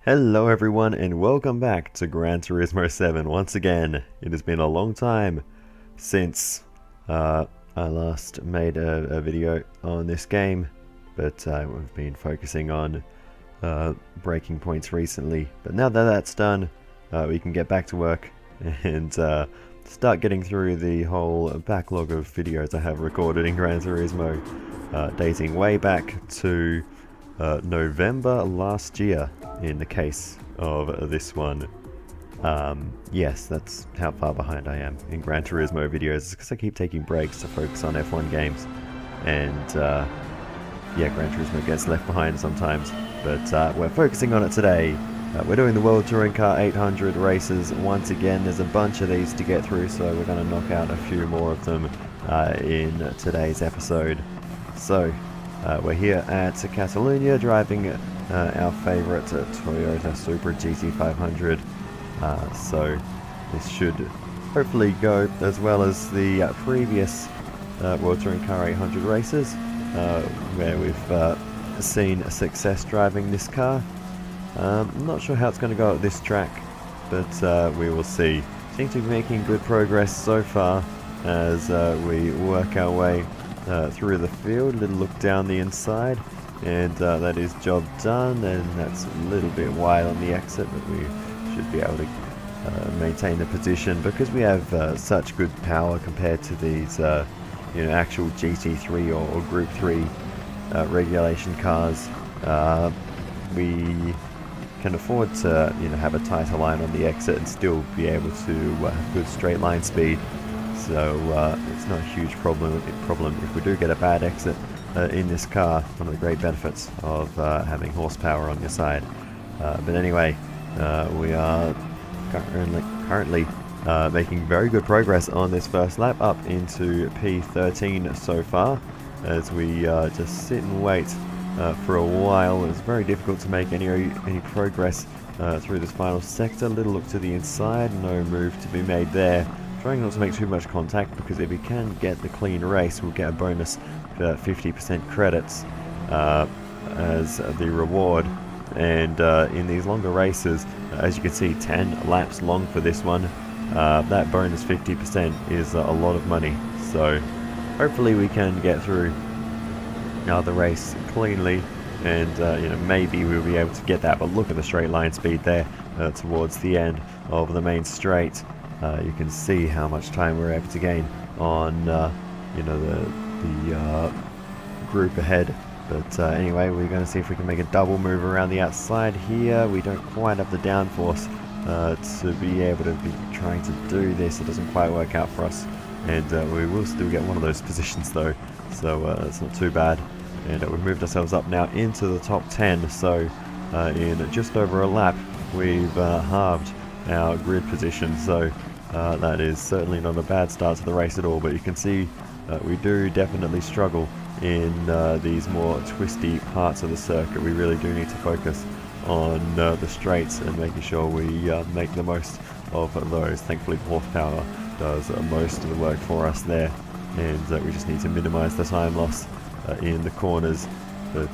Hello everyone and welcome back to Gran Turismo 7 once again. It has been a long time since I last made a video on this game, but we've been focusing on breaking points recently. But now that that's done, we can get back to work and start getting through the whole backlog of videos I have recorded in Gran Turismo, dating way back to November last year in the case of this one. Yes, that's how far behind I am in Gran Turismo videos, because I keep taking breaks to focus on F1 games, and yeah, Gran Turismo gets left behind sometimes, but we're focusing on it today. We're doing the World Touring Car 800 races once again. There's a bunch of these to get through, so we're going to knock out a few more of them in today's episode. So we're here at Catalonia driving our favourite Toyota Supra GT500. So this should hopefully go as well as the previous World Touring Car 800 races, where we've seen success driving this car. I'm not sure how it's going to go at this track, but we will see. Seem to be making good progress so far as we work our way through the field. A little look down the inside, and that is job done, and that's a little bit wide on the exit, but we should be able to maintain the position because we have such good power compared to these actual GT3 or Group 3 regulation cars. We can afford to have a tighter line on the exit and still be able to have good straight line speed. So it's not a huge problem if we do get a bad exit in this car. One of the great benefits of having horsepower on your side. But anyway, we are currently making very good progress on this first lap, up into P13 so far, as we just sit and wait for a while. It's very difficult to make any progress through this final sector. Little look to the inside, no move to be made there. Trying not to make too much contact, because if we can get the clean race, we'll get a bonus for 50% credits as the reward. And in these longer races, as you can see, 10 laps long for this one, that bonus 50% is a lot of money. So hopefully we can get through the race cleanly, and maybe we'll be able to get that. But look at the straight line speed there towards the end of the main straight. You can see how much time we're able to gain on the group ahead. But anyway, we're going to see if we can make a double move around the outside here. We don't quite have the downforce to be able to be trying to do this. It doesn't quite work out for us, and we will still get one of those positions though, so it's not too bad. And we've moved ourselves up now into the top 10, so in just over a lap we've halved our grid position. So that is certainly not a bad start to the race at all, but you can see we do definitely struggle in these more twisty parts of the circuit. We really do need to focus on the straights and making sure we make the most of those. Thankfully the horsepower does most of the work for us there, and we just need to minimize the time loss in the corners. But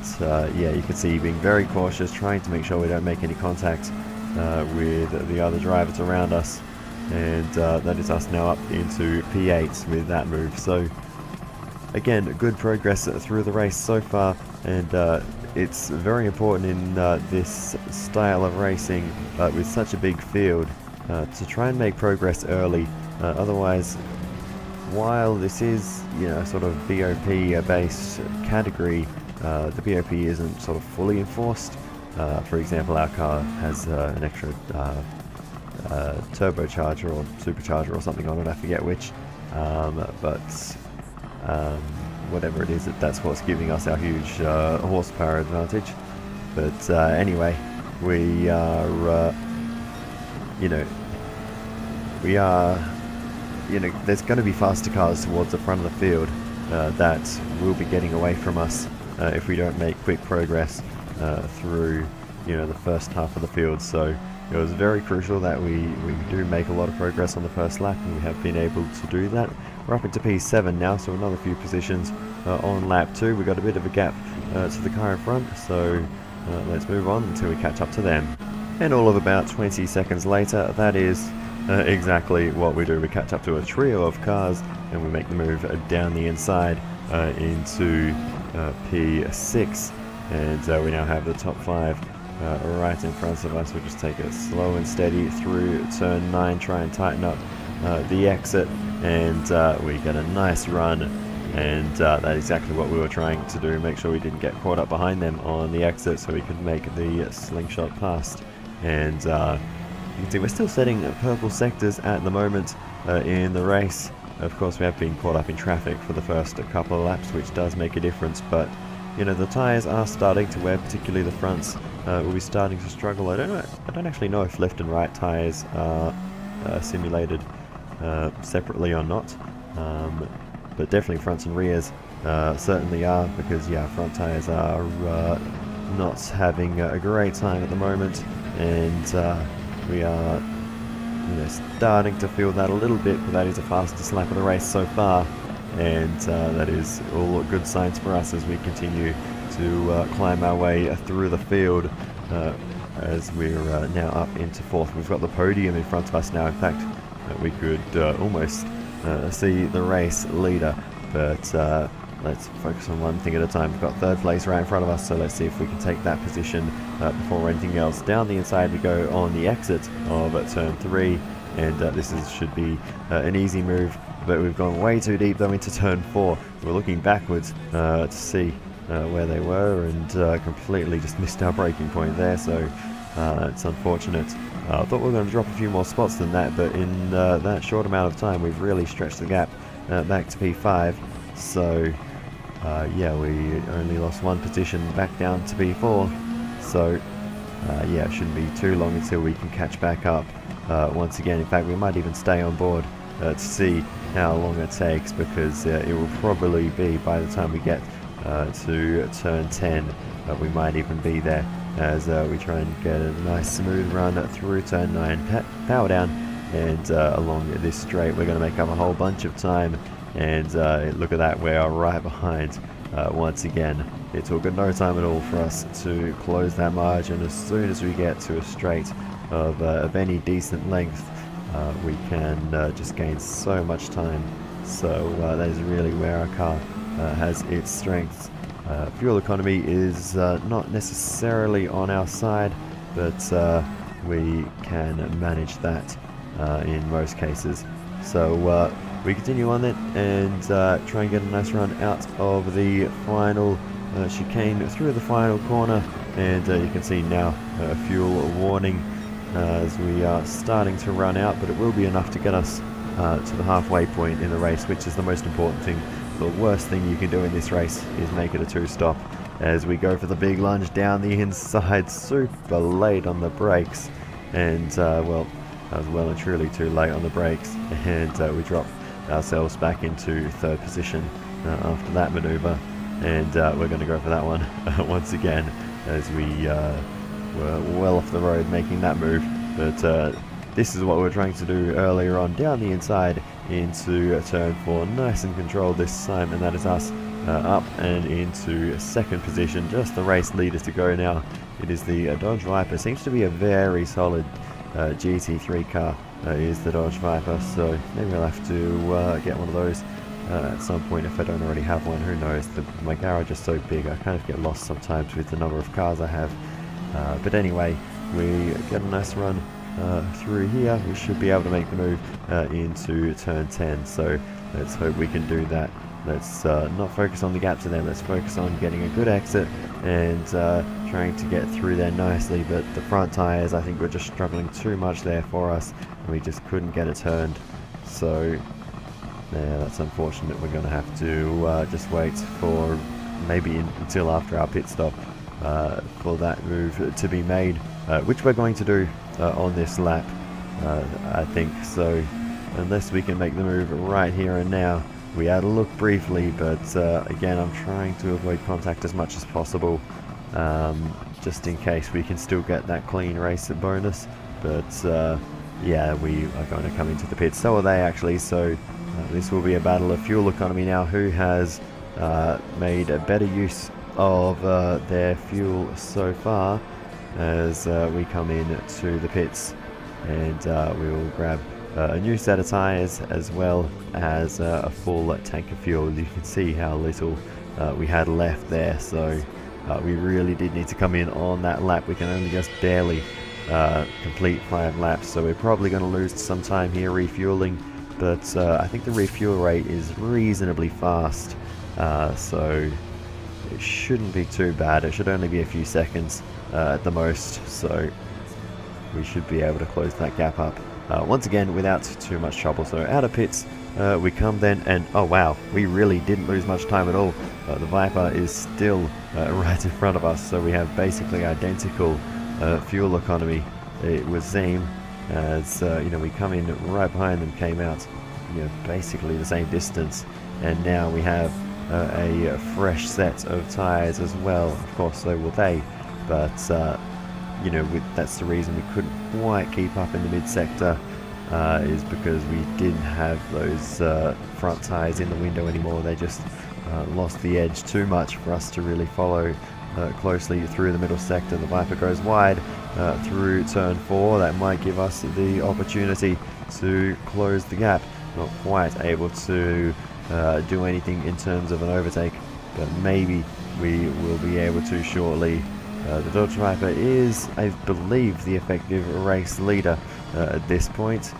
yeah, you can see being very cautious, trying to make sure we don't make any contact with the other drivers around us. And that is us now up into P8 with that move. So again, good progress through the race so far, and it's very important in this style of racing with such a big field to try and make progress early. Otherwise, while this is sort of BOP based category, the BOP isn't sort of fully enforced. For example, our car has an extra turbocharger or supercharger or something on it, I forget which, but whatever it is, that's what's giving us our huge horsepower advantage. But anyway, we are there's going to be faster cars towards the front of the field that will be getting away from us if we don't make quick progress through the first half of the field. So it was very crucial that we do make a lot of progress on the first lap, and we have been able to do that. We're up into P7 now, so another few positions on lap 2. We've got a bit of a gap to the car in front, so let's move on until we catch up to them. And all of about 20 seconds later, that is exactly what we do. We catch up to a trio of cars and we make the move down the inside into P6, and we now have the top 5 right in front of us. We'll just take it slow and steady through turn 9, try and tighten up the exit, and we get a nice run, and that's exactly what we were trying to do, make sure we didn't get caught up behind them on the exit so we could make the slingshot past. And you can see we're still setting purple sectors at the moment in the race. Of course, we have been caught up in traffic for the first couple of laps, which does make a difference, but you know, the tyres are starting to wear, particularly the fronts will be starting to struggle. I don't actually know if left and right tyres are simulated separately or not, but definitely fronts and rears certainly are, because yeah, front tyres are not having a great time at the moment, and we are starting to feel that a little bit, but that is the fastest lap of the race so far, and that is all good signs for us as we continue to climb our way through the field as we're now up into 4th. We've got the podium in front of us now. In fact, we could almost see the race leader, but let's focus on one thing at a time. We've got 3rd place right in front of us, so let's see if we can take that position before anything else. Down the inside we go on the exit of turn 3, and this should be an easy move, but we've gone way too deep though into turn 4. We're looking backwards to see where they were, and completely just missed our braking point there, so it's unfortunate. I thought we were going to drop a few more spots than that, but in that short amount of time we've really stretched the gap back to P5, so yeah, we only lost 1 position back down to P4, so yeah, it shouldn't be too long until we can catch back up once again. In fact, we might even stay on board to see how long it takes, because it will probably be, by the time we get to turn 10, we might even be there, as we try and get a nice smooth run through turn 9, power down, and along this straight we're going to make up a whole bunch of time. And look at that, we are right behind once again. It took no time at all for us to close that margin. As soon as we get to a straight of any decent length, we can just gain so much time. So that is really where our car has its strengths. Fuel economy is not necessarily on our side, but we can manage that in most cases. So we continue on it and try and get a nice run out of the final chicane through the final corner, and you can see now a fuel warning as we are starting to run out, but it will be enough to get us to the halfway point in the race, which is the most important thing. The worst thing you can do in this race is make it a 2-stop, as we go for the big lunge down the inside, super late on the brakes, and well, I was well and truly too late on the brakes, and we drop ourselves back into 3rd position after that maneuver, and we're going to go for that one once again, as we were well off the road making that move. But this is what we were trying to do earlier on, down the inside into turn 4, nice and controlled this time, and that is us up and into 2nd position, just the race leader to go now. It is the Dodge Viper. Seems to be a very solid GT3 car, is the Dodge Viper, so maybe I'll have to get one of those at some point if I don't already have one. Who knows, my garage is so big I kind of get lost sometimes with the number of cars I have. But anyway, we get a nice run through here. We should be able to make the move into turn 10, so let's hope we can do that. Let's not focus on the gaps in there, let's focus on getting a good exit and trying to get through there nicely. But the front tyres, I think, were just struggling too much there for us, and we just couldn't get it turned. So yeah, that's unfortunate. We're going to have to just wait for maybe until after our pit stop for that move to be made, which we're going to do on this lap, I think. So unless we can make the move right here and now. We had a look briefly, but again, I'm trying to avoid contact as much as possible, just in case we can still get that clean race bonus. But yeah, we are going to come into the pits. So are they, actually. So this will be a battle of fuel economy now. Who has made a better use of their fuel so far? as we come in to the pits, and we will grab a new set of tyres as well as a full tank of fuel. You can see how little we had left there, so we really did need to come in on that lap. We can only just barely complete 5 laps, so we're probably going to lose some time here refueling, but I think the refuel rate is reasonably fast, so it shouldn't be too bad. It should only be a few seconds at the most, so we should be able to close that gap up once again without too much trouble. So out of pits we come then, and oh wow, we really didn't lose much time at all. The Viper is still right in front of us, so we have basically identical fuel economy, it would seem, as you know, we come in right behind them, came out, you know, basically the same distance, and now we have a fresh set of tyres as well. Of course, so will they, but you know, that's the reason we couldn't quite keep up in the mid-sector, is because we didn't have those front tyres in the window anymore. They just lost the edge too much for us to really follow closely through the middle sector. The Viper goes wide through turn 4. That might give us the opportunity to close the gap. Not quite able to do anything in terms of an overtake, but maybe we will be able to shortly. The Dodge Viper is, I believe, the effective race leader at this point,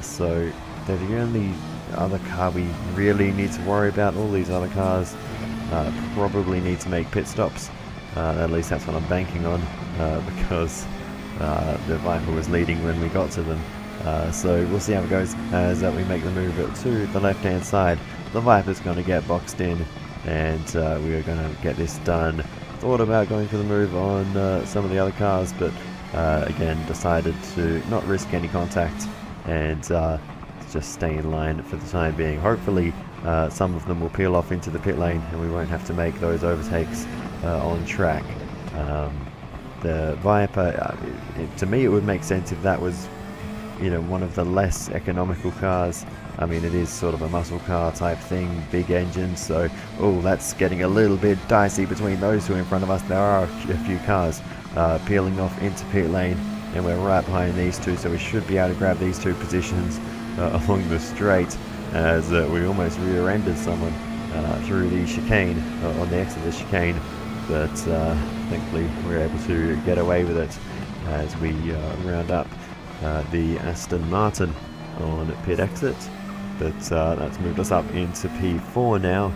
so they're the only other car we really need to worry about. All these other cars probably need to make pit stops, at least that's what I'm banking on, because the Viper was leading when we got to them. So we'll see how it goes as we make the move to the left hand side. The Viper's going to get boxed in, and we are going to get this done. Thought about going for the move on some of the other cars, but again decided to not risk any contact and just stay in line for the time being. Hopefully some of them will peel off into the pit lane and we won't have to make those overtakes on track. The Viper, to me it would make sense if that was, you know, one of the less economical cars. I mean, it is sort of a muscle car type thing, big engine, so oh, that's getting a little bit dicey between those two in front of us. There are a few cars peeling off into pit lane, and we're right behind these two, so we should be able to grab these two positions along the straight, as we almost rear-ended someone through the chicane, on the exit of the chicane, but thankfully we were able to get away with it as we round up the Aston Martin on pit exit. But that's moved us up into P4 now,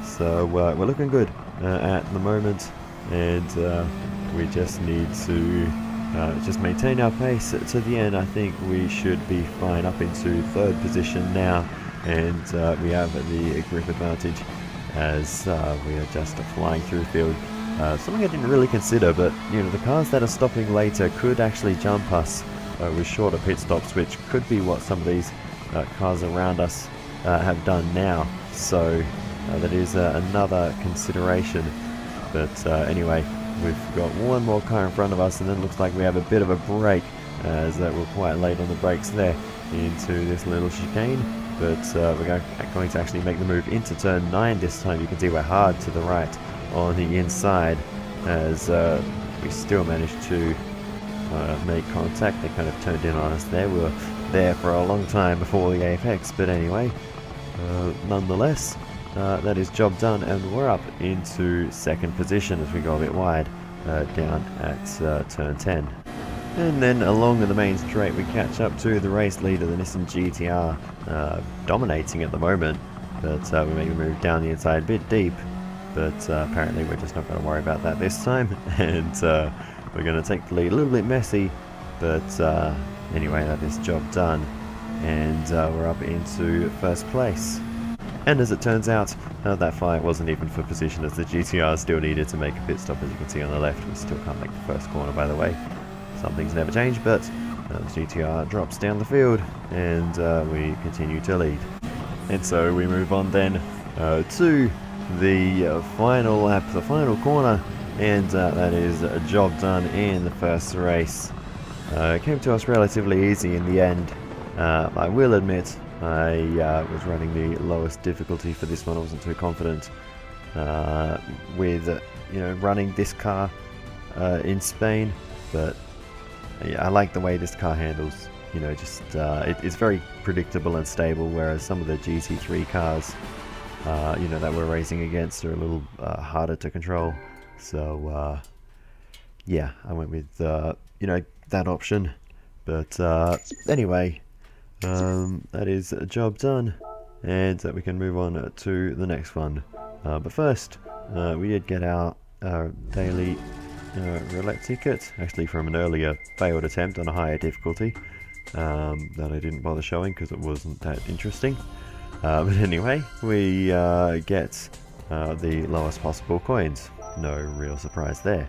so we're looking good at the moment, and we just need to just maintain our pace to the end. I think we should be fine up into 3rd position now, and we have the grip advantage as we are just flying through the field. Something I didn't really consider, but you know, the cars that are stopping later could actually jump us with shorter pit stops, which could be what some of these cars around us have done now, so that is another consideration. But anyway, we've got one more car in front of us, and then it looks like we have a bit of a break, as we're quite late on the brakes there into this little chicane, but we're going to actually make the move into turn 9 this time. You can see we're hard to the right on the inside, as we still managed to make contact. They kind of turned in on us there. We were there for a long time before the apex, but anyway, nonetheless, that is job done, and we're up into 2nd position as we go a bit wide down at turn 10. And then along the main straight we catch up to the race leader, the Nissan GTR, dominating at the moment, but we make a move down the inside a bit deep, but apparently we're just not going to worry about that this time, and we're going to take the lead. A little bit messy, but anyway, that is job done, and we're up into 1st place. And as it turns out, that fight wasn't even for position, as the GTR still needed to make a pit stop. As you can see on the left, we still can't make the 1st corner, by the way. Some things never change, but the GTR drops down the field, and we continue to lead. And so we move on then to the final lap, the final corner, and that is a job done in the 1st race. It came to us relatively easy in the end. I will admit I was running the lowest difficulty for this one. I wasn't too confident with you know, running this car in Spain, but yeah, I like the way this car handles. You know, just it's very predictable and stable, whereas some of the GT3 cars, you know, that we're racing against are a little harder to control. So yeah, I went with you know, that option. But anyway, that is a job done, and we can move on to the next one. But first, we did get our daily roulette ticket, actually from an earlier failed attempt on a higher difficulty that I didn't bother showing because it wasn't that interesting. But anyway, we get the lowest possible coins. No real surprise there.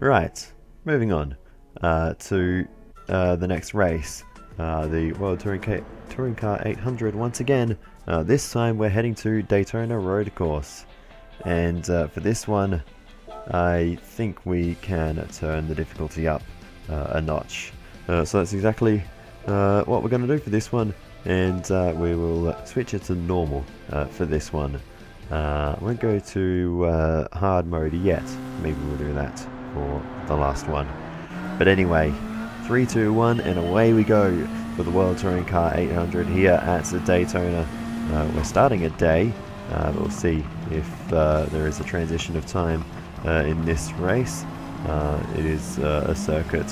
Right, moving on to the next race, the World Touring Car 800 once again. This time we're heading to Daytona Road Course, and for this one I think we can turn the difficulty up a notch. So that's exactly what we're going to do for this one, and we will switch it to normal for this one. Won't go to hard mode yet. Maybe we'll do that for the last one. But anyway, 3, 2, 1, and away we go for the World Touring Car 800 here at Daytona. We're starting at day. We'll see if there is a transition of time in this race. It is a circuit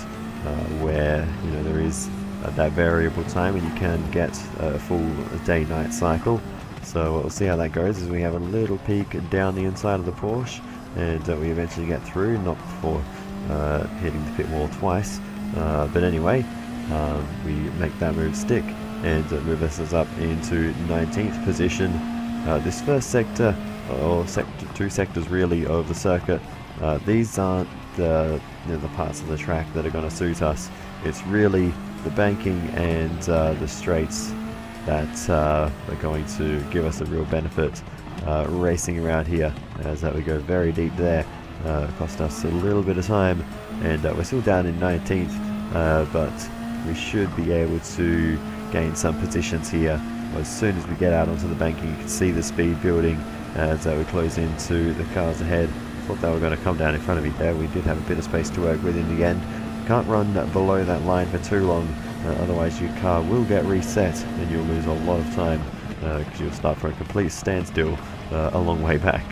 where, you know, there is that variable time, and you can get a full day-night cycle. So we'll see how that goes as we have a little peek down the inside of the Porsche, and we eventually get through, not before hitting the pit wall twice. But anyway, we make that move stick and move us up into 19th position. This first sector, or two sectors really, of the circuit, these aren't the parts of the track that are going to suit us. It's really the banking and the straights that are going to give us a real benefit racing around here, as we go very deep there. Cost us a little bit of time, and we're still down in 19th, but we should be able to gain some positions here. As soon as we get out onto the banking, you can see the speed building as we close into the cars ahead. Thought they were going to come down in front of me there. We did have a bit of space to work with in the end. Can't run below that line for too long, otherwise your car will get reset and you'll lose a lot of time because you'll start from a complete standstill a long way back.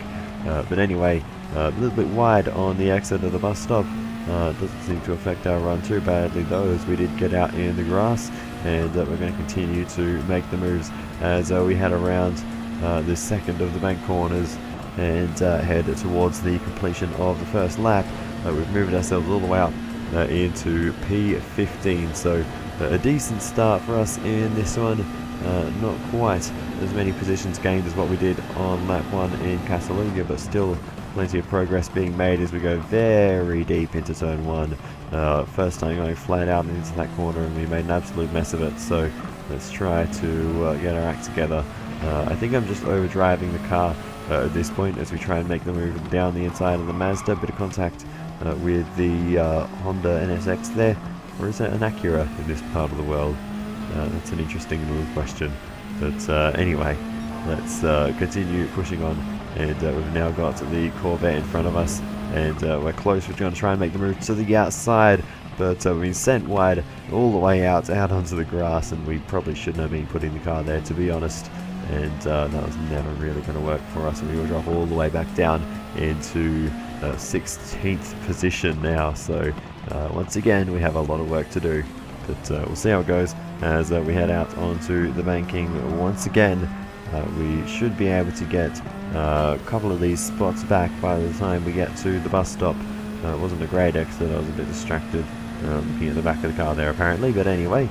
But anyway, a little bit wide on the exit of the bus stop. Doesn't seem to affect our run too badly though, as we did get out in the grass, and we're going to continue to make the moves as we head around the second of the bank corners and head towards the completion of the first lap. We've moved ourselves all the way up into P15, so a decent start for us in this one. Not quite as many positions gained as what we did on lap 1 in Catalunya, but still plenty of progress being made as we go very deep into turn 1. First time going flat out into that corner, and we made an absolute mess of it, so let's try to get our act together. I think I'm just overdriving the car at this point as we try and make the move down the inside of the Mazda. Bit of contact with the Honda NSX there, or is it an Acura in this part of the world? That's an interesting little question. But anyway, let's continue pushing on, and we've now got the Corvette in front of us, and we're close. We're going to try and make the move to the outside, but we've been sent wide all the way out onto the grass, and we probably shouldn't have been putting the car there, to be honest. And that was never really going to work for us, and we will drop all the way back down into 16th position now. So once again, we have a lot of work to do, but we'll see how it goes as we head out onto the banking once again. We should be able to get a couple of these spots back by the time we get to the bus stop. It wasn't a great exit, I was a bit distracted looking at the back of the car there apparently, but anyway,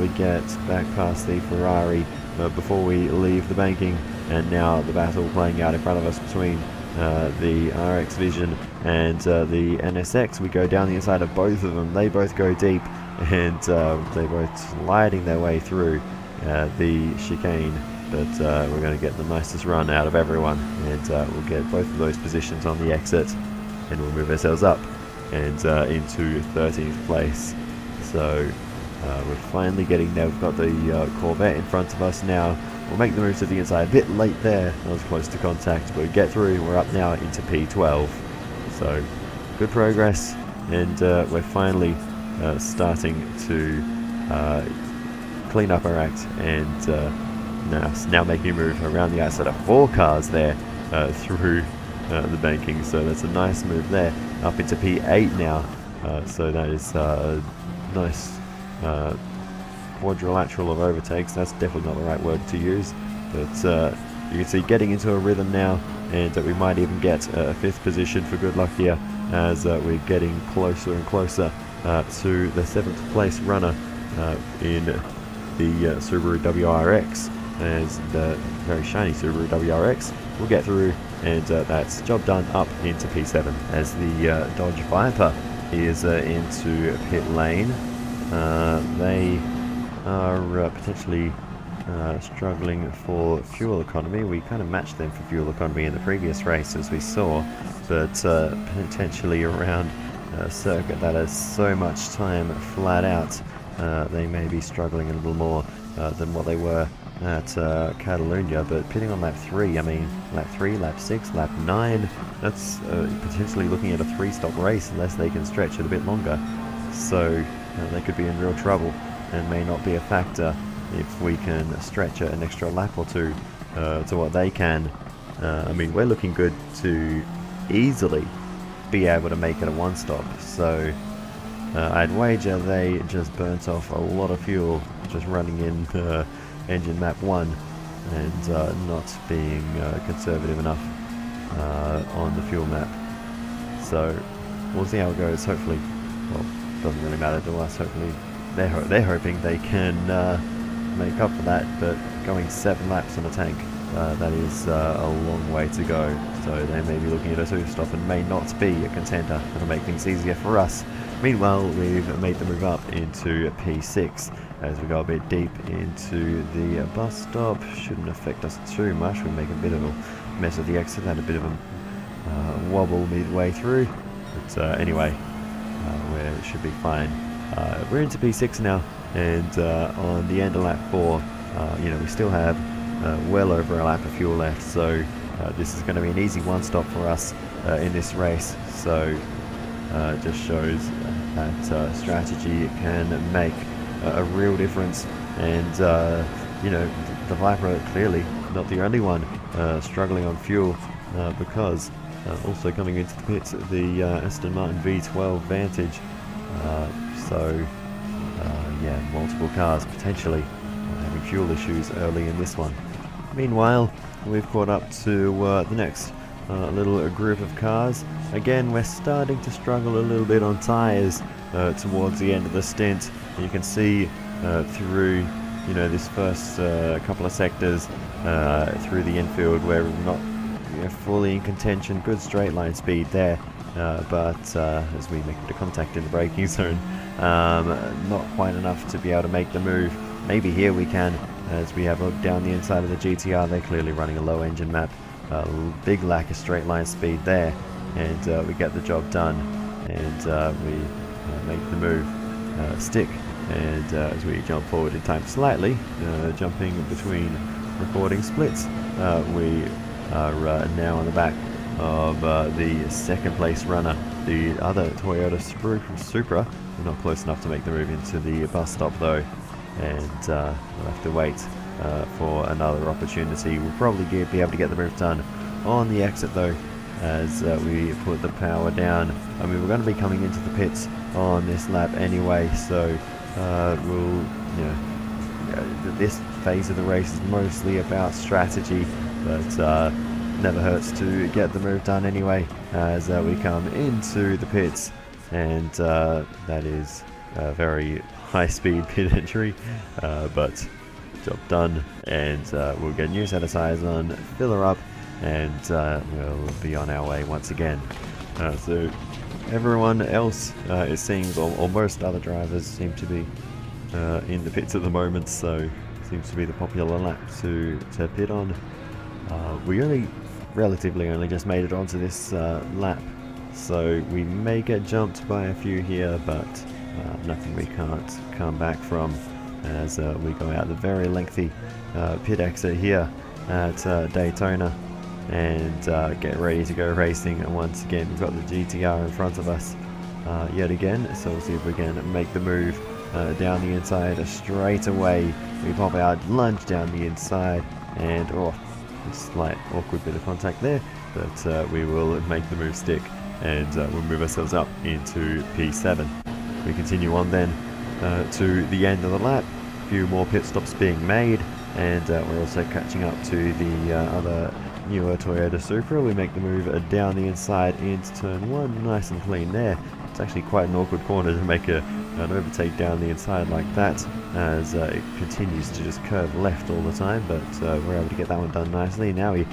we get back past the Ferrari before we leave the banking, and now the battle playing out in front of us between the RX Vision and the NSX. We go down the inside of both of them. They both go deep, and they're both sliding their way through the chicane, but we're going to get the nicest run out of everyone, and we'll get both of those positions on the exit, and we'll move ourselves up and into 13th place. So we're finally getting there. We've got the Corvette in front of us now. We'll make the move to the inside. A bit late there. I was close to contact, but we get through. We're up now into P12. So good progress, and we're finally starting to clean up our act, and now making a move around the outside of 4 cars there through the banking. So that's a nice move there, up into P8 now. So that is a nice quadrilateral of overtakes. That's definitely not the right word to use, but you can see getting into a rhythm now, and we might even get a 5th position for good luck here, as we're getting closer and closer to the 7th place runner in the Subaru WRX, as the very shiny Subaru WRX will get through, and that's job done up into P7, as the Dodge Viper is into pit lane. They are potentially struggling for fuel economy. We kind of matched them for fuel economy in the previous race, as we saw, but potentially around a circuit that has so much time flat out, they may be struggling a little more than what they were at Catalunya. But pitting on lap 3, I mean, lap 3, lap 6, lap 9, that's potentially looking at a 3-stop race unless they can stretch it a bit longer. So they could be in real trouble, and may not be a factor if we can stretch it an extra lap or two to what they can. I mean, we're looking good to easily be able to make it a 1-stop, so I'd wager they just burnt off a lot of fuel just running in engine map 1 and not being conservative enough on the fuel map. So we'll see how it goes. Hopefully, well, doesn't really matter to us. Hopefully they're hoping they can make up for that, but going 7 laps on a tank, that is a long way to go. So they may be looking at a 2-stop and may not be a contender. That'll make things easier for us. Meanwhile, we've made the move up into P6 as we go a bit deep into the bus stop. Shouldn't affect us too much. We make a bit of a mess of the exit, had a bit of a wobble midway through, but anyway, we should be fine. We're into P6 now, and on the end of lap 4, you know, we still have well over a lap of fuel left, so this is going to be an easy 1-stop for us in this race. So it just shows that strategy can make a real difference, and you know, the Viper clearly not the only one struggling on fuel, because also coming into the pits the Aston Martin V12 Vantage. So yeah, multiple cars potentially having fuel issues early in this one. Meanwhile, we've caught up to the next little group of cars. Again, we're starting to struggle a little bit on tyres towards the end of the stint. You can see through, you know, this first couple of sectors through the infield, where we're not fully in contention. Good straight line speed there, but as we make the contact in the braking zone, not quite enough to be able to make the move. Maybe here we can, as we have a look down the inside of the GTR. They're clearly running a low engine map. Big lack of straight line speed there, and we get the job done, and we make the move stick. And as we jump forward in time slightly, jumping between recording splits, we are now on the back of the second place runner, the other Toyota Supra. We're not close enough to make the move into the bus stop though, and we'll have to wait for another opportunity. We'll probably be able to get the move done on the exit though, as we put the power down. I mean, we're going to be coming into the pits on this lap anyway, so we'll, you know, this phase of the race is mostly about strategy, but never hurts to get the move done anyway, as we come into the pits, and that is a very high-speed pit entry, but job done, and we'll get a new set of tyres on, fill her up, and we'll be on our way once again. So everyone else, it seems, or most other drivers seem to be in the pits at the moment, so seems to be the popular lap to pit on. We relatively only just made it onto this lap, so we may get jumped by a few here, but nothing we can't come back from, as we go out the very lengthy pit exit here at Daytona. and get ready to go racing. And once again, we've got the GTR in front of us yet again, so we'll see if we can make the move down the inside straight away. We pop out, lunge down the inside, and a slight awkward bit of contact there, but we will make the move stick, and we'll move ourselves up into P7. We continue on then to the end of the lap. A few more pit stops being made, and we're also catching up to the other newer Toyota Supra. We make the move down the inside into turn 1, nice and clean there. It's actually quite an awkward corner to make an overtake down the inside like that, as it continues to just curve left all the time, but we're able to get that one done nicely. Now we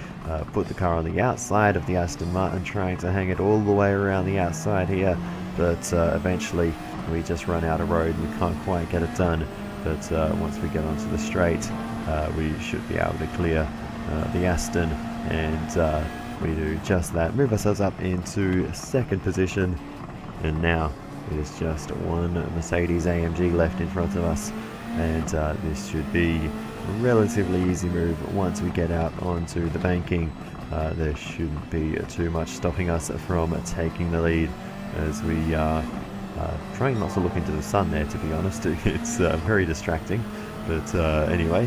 put the car on the outside of the Aston Martin, trying to hang it all the way around the outside here, but eventually we just run out of road. We can't quite get it done, but once we get onto the straight, we should be able to clear the Aston, and we do just that. Move ourselves up into second position, and now it is just one Mercedes AMG left in front of us, and this should be a relatively easy move once we get out onto the banking. There shouldn't be too much stopping us from taking the lead, as we are trying not to look into the sun there, to be honest. It's very distracting, but anyway,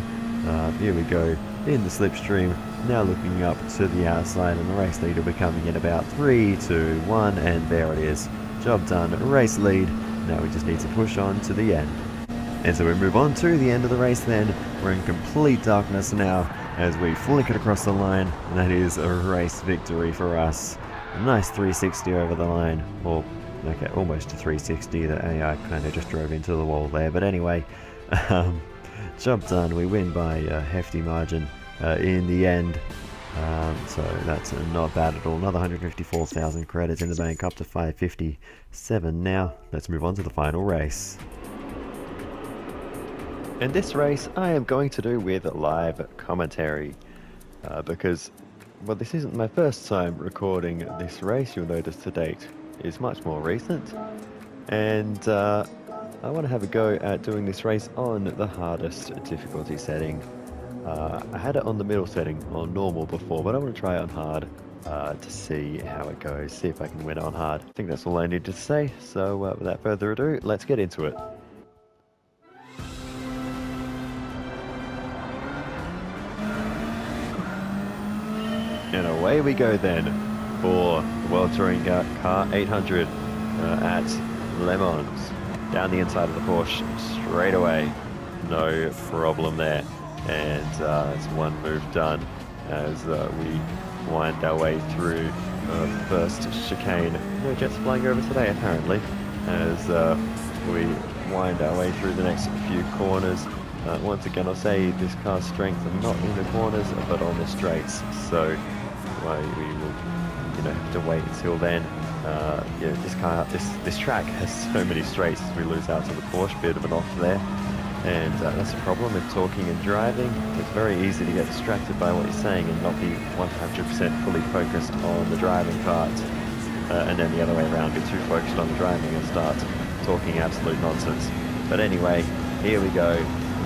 here we go in the slipstream, now looking up to the outside, and the race lead will be coming in about 3, 2, 1, and there it is. Job done, race lead. Now we just need to push on to the end. And so we move on to the end of the race then. We're in complete darkness now as we flick it across the line, and that is a race victory for us. A nice 360 over the line, or okay, almost a 360. The AI kind of just drove into the wall there, but anyway, job done. We win by a hefty margin in the end. So that's not bad at all. Another 154,000 credits in the bank, up to 557 now. Let's move on to the final race. In this race, I am going to do with live commentary, because, well, this isn't my first time recording this race. You'll notice the date is much more recent, and I want to have a go at doing this race on the hardest difficulty setting. I had it on the middle setting, on normal before, but I want to try it on hard to see how it goes, see if I can win it on hard. I think that's all I need to say, so without further ado, let's get into it. And away we go then for the World Touring Car 800 at Le Mans. Down the inside of the Porsche straight away, no problem there. And it's one move done as we wind our way through first chicane. No jets flying over today apparently, as we wind our way through the next few corners. Once again, I'll say this car's strength are not in the corners but on the straights, so we will have to wait until then. This track has so many straights as we lose out to the Porsche. Bit of an off there. And that's a problem with talking and driving. It's very easy to get distracted by what you're saying and not be 100% fully focused on the driving part. And then the other way around, be too focused on the driving and start talking absolute nonsense. But anyway, here we go,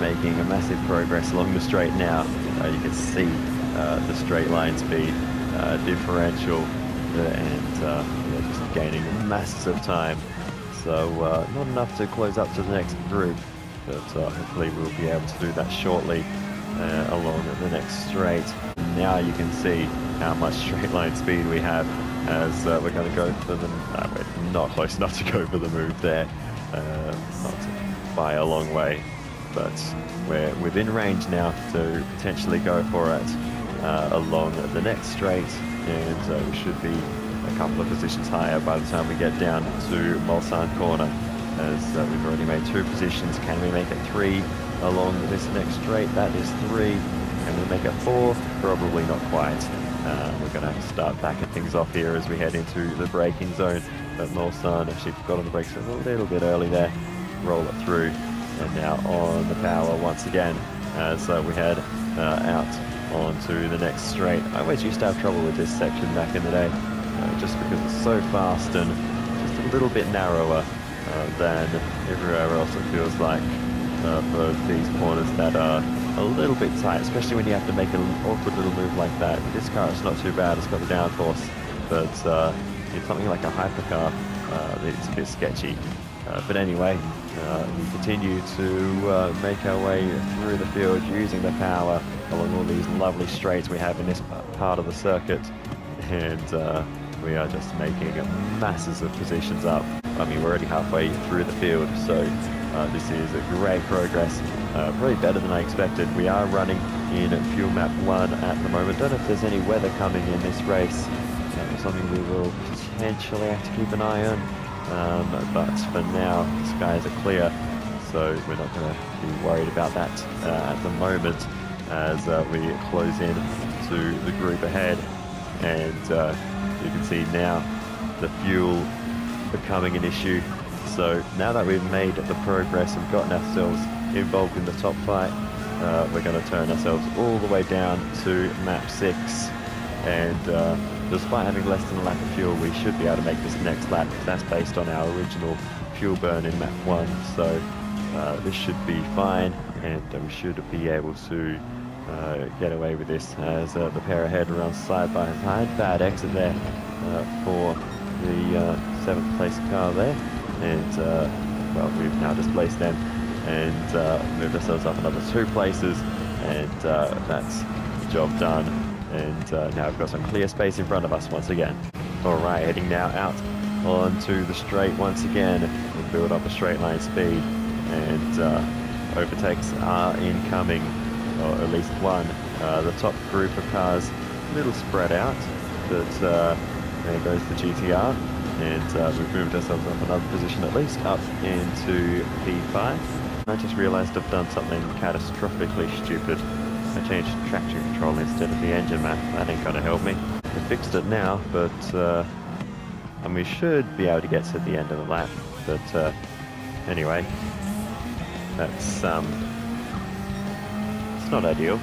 making a massive progress along the straight now. You can see the straight line speed differential, and just gaining masses of time. So not enough to close up to the next group, but hopefully we'll be able to do that shortly along the next straight. Now you can see how much straight line speed we have, as we're going to go for the... we're not close enough to go for the move there, not by a long way, but we're within range now to potentially go for it along the next straight, and we should be a couple of positions higher by the time we get down to Mulsanne corner, as we've already made 2 positions. Can we make it 3 along this next straight? That is 3. Can we make it 4? Probably not quite. We're going to have to start backing things off here as we head into the braking zone. But Mulsanne actually got on the brakes a little bit early there. Roll it through, and now on the power once again as we head out onto the next straight. I always used to have trouble with this section back in the day, just because it's so fast and just a little bit narrower than everywhere else, it feels like. for these corners that are a little bit tight, especially when you have to make an awkward little move like that. This car is not too bad, it's got the downforce, but it's something like a hypercar, it's a bit sketchy. But anyway, we continue to make our way through the field using the power along all these lovely straights we have in this part of the circuit, and we are just making masses of positions up. I mean, we're already halfway through the field, so this is a great progress, probably better than I expected. We are running in fuel map 1 at the moment. Don't know if there's any weather coming in this race. Something we will potentially have to keep an eye on, but for now the skies are clear, so we're not going to be worried about that at the moment as we close in to the group ahead. And you can see now the fuel becoming an issue. So now that we've made the progress and gotten ourselves involved in the top fight, we're going to turn ourselves all the way down to map 6, and despite having less than a lap of fuel, we should be able to make this next lap, because that's based on our original fuel burn in map 1. So this should be fine, and we should be able to get away with this as the pair ahead runs side by side. Bad exit there for the 7th place car there, and well, we've now displaced them and moved ourselves up another 2 places, and that's the job done. And now we've got some clear space in front of us once again. Alright, heading now out onto the straight once again. We'll build up a straight line speed, and overtakes are incoming, or at least one. The top group of cars a little spread out, but there goes the GTR, and we've moved ourselves up another position, at least up into P5. I just realised I've done something catastrophically stupid. I changed traction control instead of the engine map. That ain't gonna help me. I fixed it now, but and we should be able to get to the end of the lap. But anyway, that's it's not ideal.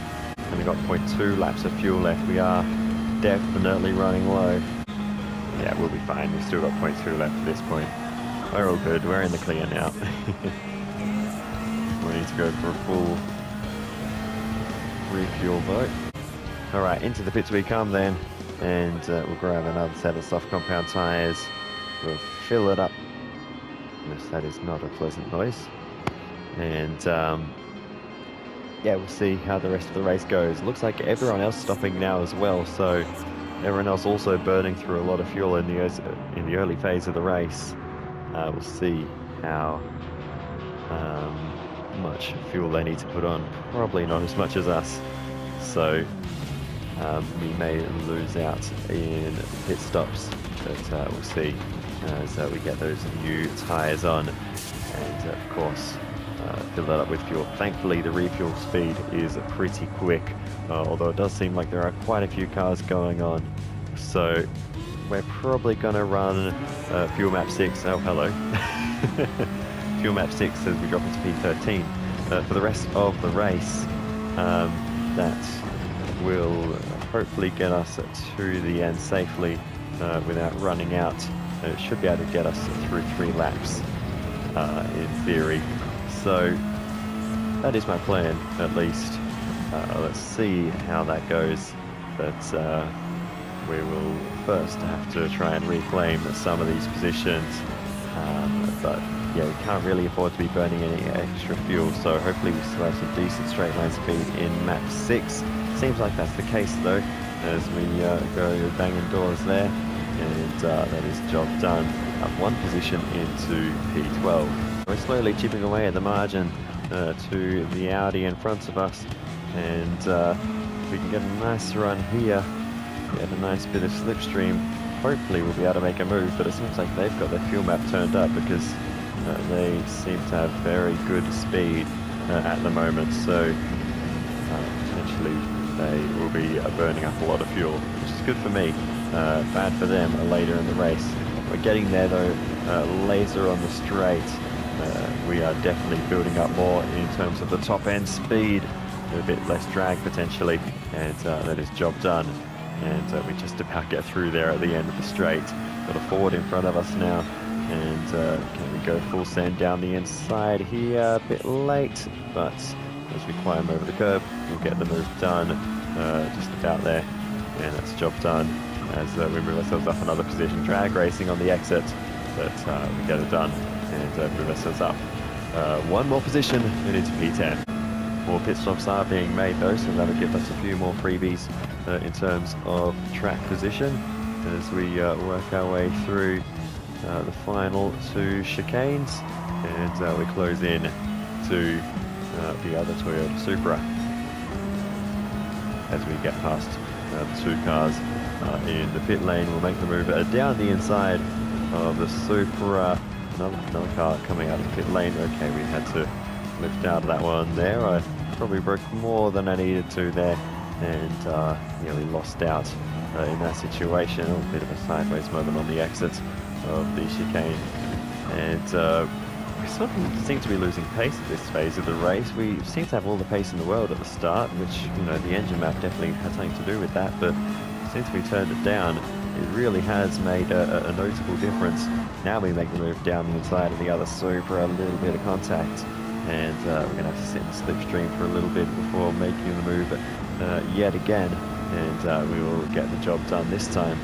Only got 0.2 laps of fuel left. We are definitely running low. Yeah, we'll be fine. We've still got 0.2 left at this point. We're all good. We're in the clear now. We need to go for a full refuel though. Alright, into the pits we come then, and we'll grab another set of soft compound tyres. We'll fill it up. Yes, that is not a pleasant noise. And yeah, we'll see how the rest of the race goes. Looks like everyone else stopping now as well, so everyone else also burning through a lot of fuel in the early phase of the race. We'll see how much fuel they need to put on. Probably not as much as us, so we may lose out in pit stops, but we'll see as we get those new tyres on, and of course fill that up with fuel. Thankfully the refuel speed is pretty quick, although it does seem like there are quite a few cars going on, so we're probably going to run fuel map 6. Oh, hello. Fuel map 6 as we drop into P13 for the rest of the race. That will hopefully get us to the end safely without running out. It should be able to get us through 3 laps in theory. So that is my plan, at least. Let's see how that goes, but we will first have to try and reclaim some of these positions, but yeah, we can't really afford to be burning any extra fuel, so hopefully we still have some decent straight line speed in map 6. Seems like that's the case though, as we go banging doors there, and that is job done. Up 1 position into P12. We're slowly chipping away at the margin to the Audi in front of us, and we can get a nice run here, get a nice bit of slipstream. Hopefully we'll be able to make a move, but it seems like they've got their fuel map turned up, because they seem to have very good speed at the moment, so potentially they will be burning up a lot of fuel, which is good for me, bad for them later in the race. We're getting there though, later on the straight. We are definitely building up more in terms of the top end speed, a bit less drag potentially, and that is job done. And we just about get through there at the end of the straight. Got a Ford in front of us now, And can we go full send down the inside here? A bit late, but as we climb over the curb, we'll get the move done just about there. And that's job done as we move ourselves up another position. Drag racing on the exit, but we get it done and move ourselves up one more position and into P10. More pit stops are being made though, so that'll give us a few more freebies in terms of track position as we work our way through the final two chicanes, and we close in to the other Toyota Supra as we get past the two cars in the pit lane. We'll make the move down the inside of the Supra. Another car coming out of the pit lane. Okay, we had to lift out of that one there. I probably broke more than I needed to there, and nearly lost out in that situation. A bit of a sideways moment on the exit of the chicane, and we sort of seem to be losing pace at this phase of the race. We seem to have all the pace in the world at the start, which, you know, the engine map definitely had something to do with that, but since we turned it down, it really has made a notable difference. Now we make the move down the inside of the other Supra, a little bit of contact, and we're going to have to sit in the slipstream for a little bit before making the move yet again, and we will get the job done this time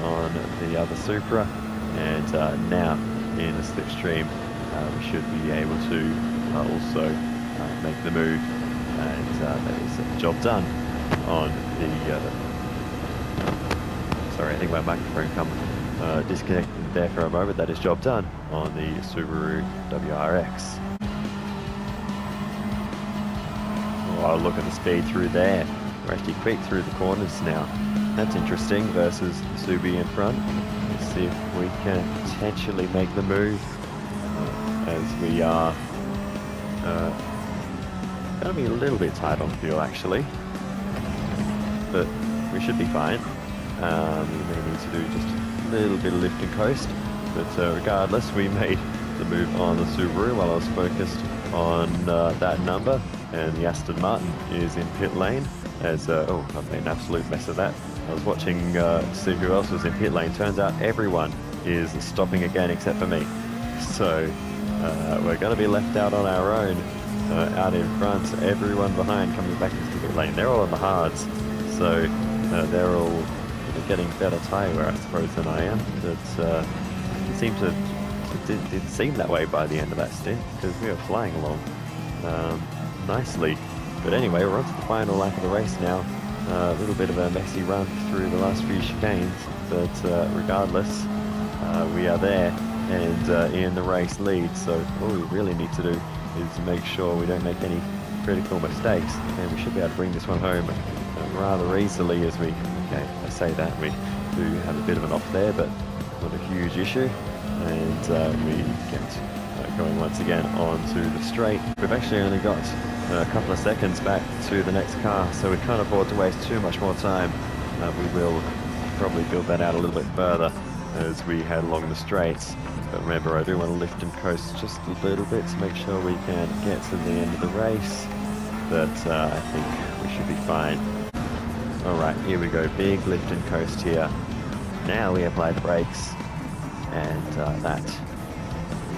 on the other Supra, and now in the slipstream we should be able to also make the move, and that is the job done on the sorry, I think my microphone come disconnected there for a moment. That is job done on the Subaru WRX. Oh, look at the speed through there. We're actually quick through the corners now. That's interesting versus the Subi in front. Let's see if we can potentially make the move as we are going to be a little bit tight on fuel actually, but we should be fine. We may need to do just a little bit of lift and coast, but regardless, we made the move on the Subaru while I was focused on that number, and the Aston Martin is in pit lane as, oh, I've made an absolute mess of that. I was watching to see who else was in pit lane. Turns out everyone is stopping again except for me. So we're going to be left out on our own out in front. Everyone behind coming back into the pit lane. They're all on the hards, so they're all getting better tyre wear, I suppose, than I am. But it didn't seem that way by the end of that stint, because we were flying along nicely. But anyway, we're on to the final lap of the race now. A little bit of a messy run through the last few chicanes, but regardless, we are there and in the race lead. So all we really need to do is to make sure we don't make any critical mistakes, and we should be able to bring this one home rather easily. As we, okay, I say that, we do have a bit of an off there, but not a huge issue, and we get going once again onto the straight. We've actually only got a couple of seconds back to the next car, so we can't afford to waste too much more time. We will probably build that out a little bit further as we head along the straights, but remember, I do want to lift and coast just a little bit to make sure we can get to the end of the race, but I think we should be fine. Alright, here we go, big lift and coast here. Now we apply the brakes, and that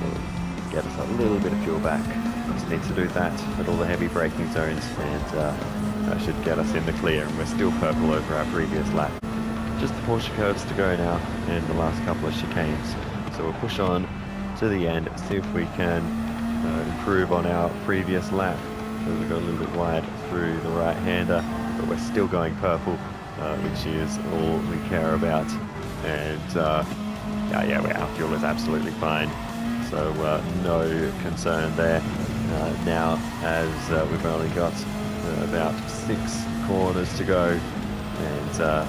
will get us a little bit of fuel back. Just need to do that at all the heavy braking zones, and that should get us in the clear, and we're still purple over our previous lap. Just the Porsche curves to go now in the last couple of chicanes, so we'll push on to the end, see if we can improve on our previous lap, because we got a little bit wide through the right-hander, but we're still going purple, which is all we care about. And yeah, our fuel is absolutely fine, so no concern there. Now, as we've only got about 6 corners to go, and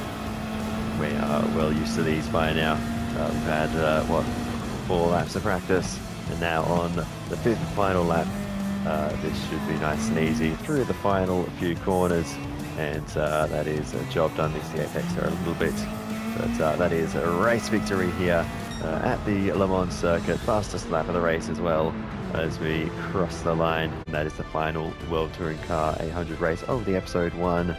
we are well used to these by now. We've had, 4 laps of practice, and now on the 5th final lap, this should be nice and easy through the final few corners, and that is a job done. This the apex there a little bit, but that is a race victory here at the Le Mans circuit. Fastest lap of the race as well as we cross the line. And that is the final World Touring Car 800 race of the episode 1.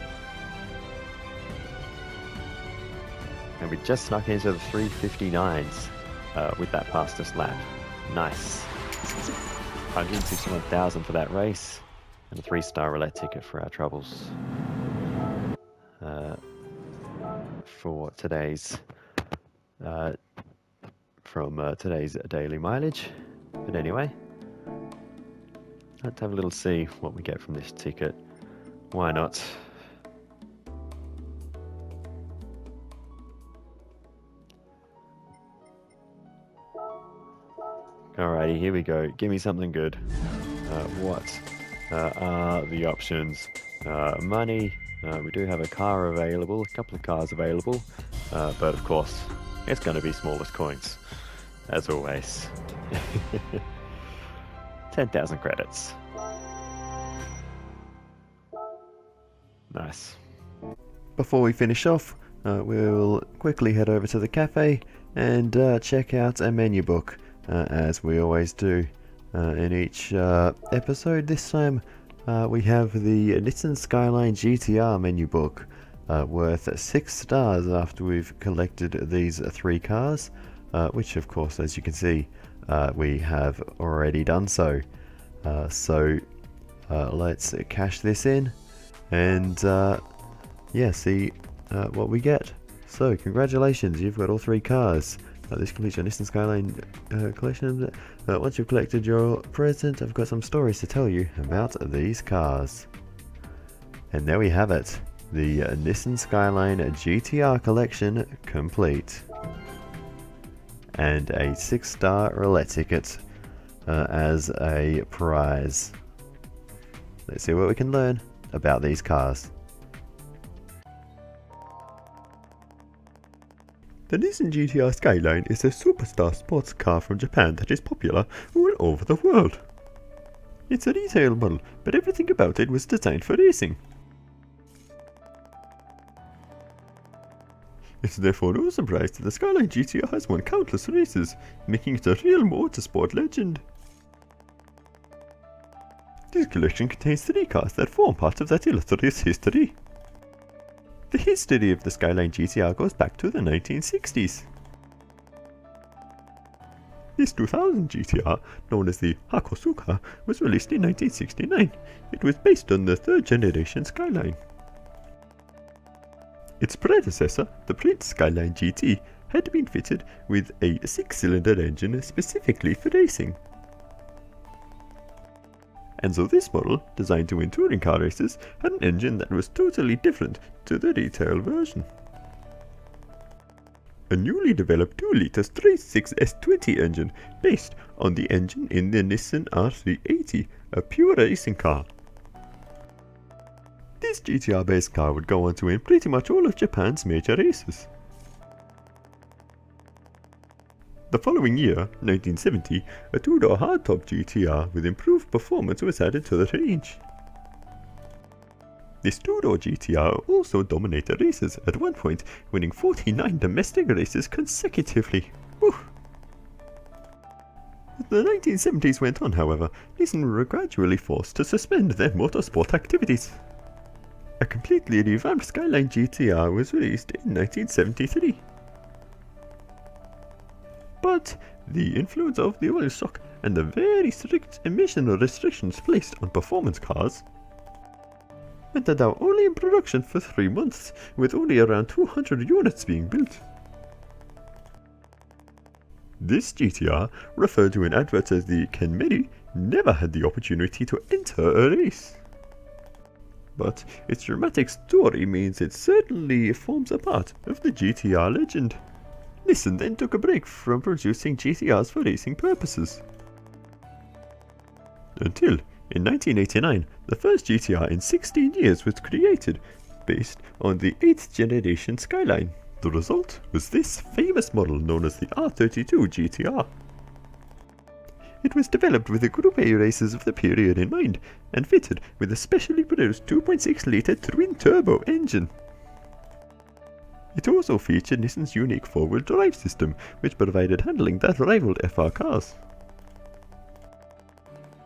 And we just snuck into the 359s. with that fastest lap. Nice. 161,000 for that race, and a 3-star roulette ticket for our troubles. For today's today's daily mileage. But anyway, let's have a little see what we get from this ticket. Why not? Alrighty, here we go. Give me something good. What are the options? Money. We do have a car available, a couple of cars available, but of course, it's going to be smallest coins, as always. 10,000 credits. Nice. Before we finish off, we'll quickly head over to the cafe and check out a menu book, as we always do in each episode. This time we have the Nissan Skyline GTR menu book, worth 6 stars after we've collected these 3 cars, which of course, as you can see, we have already done so. Let's cash this in and yeah, see what we get. So congratulations, you've got all 3 cars. This completes your Nissan Skyline collection. Once you've collected your present, I've got some stories to tell you about these cars. And there we have it, the Nissan Skyline GTR collection complete. And a 6-star roulette ticket as a prize. Let's see what we can learn about these cars. The Nissan GTR Skyline is a superstar sports car from Japan that is popular all over the world. It's a retail model, but everything about it was designed for racing. It's therefore no surprise that the Skyline GTR has won countless races, making it a real motorsport legend. This collection contains 3 cars that form part of that illustrious history. The history of the Skyline GTR goes back to the 1960s. This 2000 GTR, known as the Hakosuka, was released in 1969. It was based on the 3rd generation Skyline. Its predecessor, the Prince Skyline GT, had been fitted with a 6-cylinder engine specifically for racing. And so this model, designed to win touring car races, had an engine that was totally different to the retail version. A newly developed 2-litre straight 6 S20 engine based on the engine in the Nissan R380, a pure racing car. This GTR-based car would go on to win pretty much all of Japan's major races. The following year, 1970, a 2-door hardtop GTR with improved performance was added to the range. This 2-door GTR also dominated races, at one point winning 49 domestic races consecutively. Woo. As the 1970s went on, however, Nissan were gradually forced to suspend their motorsport activities. A completely revamped Skyline GTR was released in 1973. But the influence of the oil shock and the very strict emission restrictions placed on performance cars meant that they were only in production for 3 months, with only around 200 units being built. This GTR, referred to in adverts as the Kenmeri, never had the opportunity to enter a race. But its dramatic story means it certainly forms a part of the GTR legend. Nissan then took a break from producing GTRs for racing purposes. Until, in 1989, the first GTR in 16 years was created, based on the 8th generation Skyline. The result was this famous model known as the R32 GTR. It was developed with the Group A races of the period in mind, and fitted with a specially produced 2.6-litre twin-turbo engine. It also featured Nissan's unique 4-wheel drive system, which provided handling that rivaled FR cars.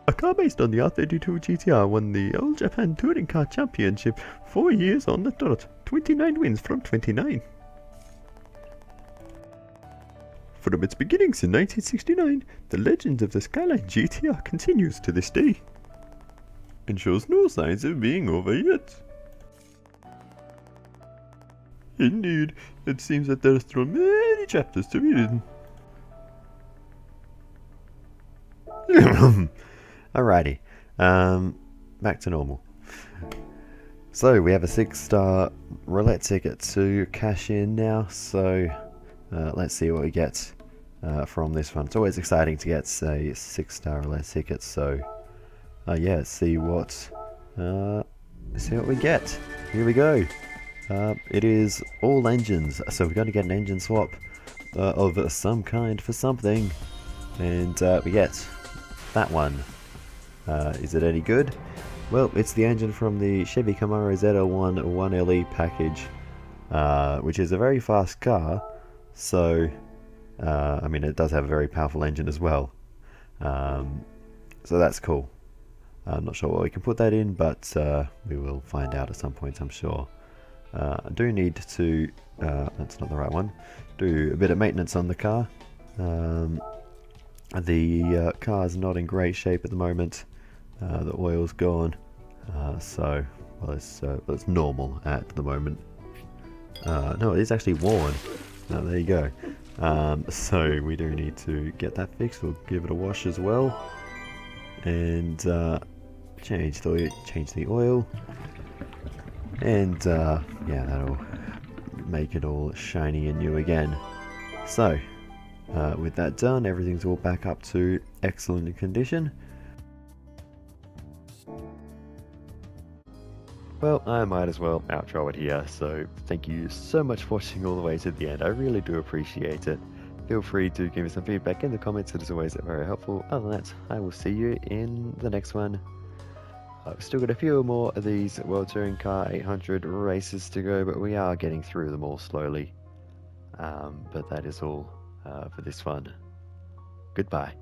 A car based on the R32 GTR won the All Japan Touring Car Championship 4 years on the trot, 29 wins from 29. From its beginnings in 1969, the legend of the Skyline GTR continues to this day, and shows no signs of being over yet. Indeed, it seems that there are still many chapters to be written. Alrighty, back to normal. So we have a 6-star roulette ticket to cash in now, so let's see what we get from this one. It's always exciting to get a 6-star roulette ticket, so yeah, let's see what we get. Here we go. It is all engines, so we're going to get an engine swap of some kind for something, and we get that one. Is it any good? Well, it's the engine from the Chevy Camaro ZL1 1LE package, which is a very fast car, so I mean, it does have a very powerful engine as well, so that's cool. I'm not sure what we can put that in, but we will find out at some point, I'm sure. I do need to, that's not the right one, do a bit of maintenance on the car. The car is not in great shape at the moment. The oil's gone, so well, it's normal at the moment. No, it is actually worn. There you go. So we do need to get that fixed. We'll give it a wash as well, and change the oil, and yeah, that'll make it all shiny and new again. So with that done, everything's all back up to excellent condition. Well, I might as well outro it here, so thank you so much for watching all the way to the end. I really do appreciate it. Feel free to give me some feedback in the comments, it is always very helpful. Other than that, I will see you in the next one. I've still got a few more of these World Touring Car 800 races to go, but we are getting through them all slowly. But that is all for this one. Goodbye.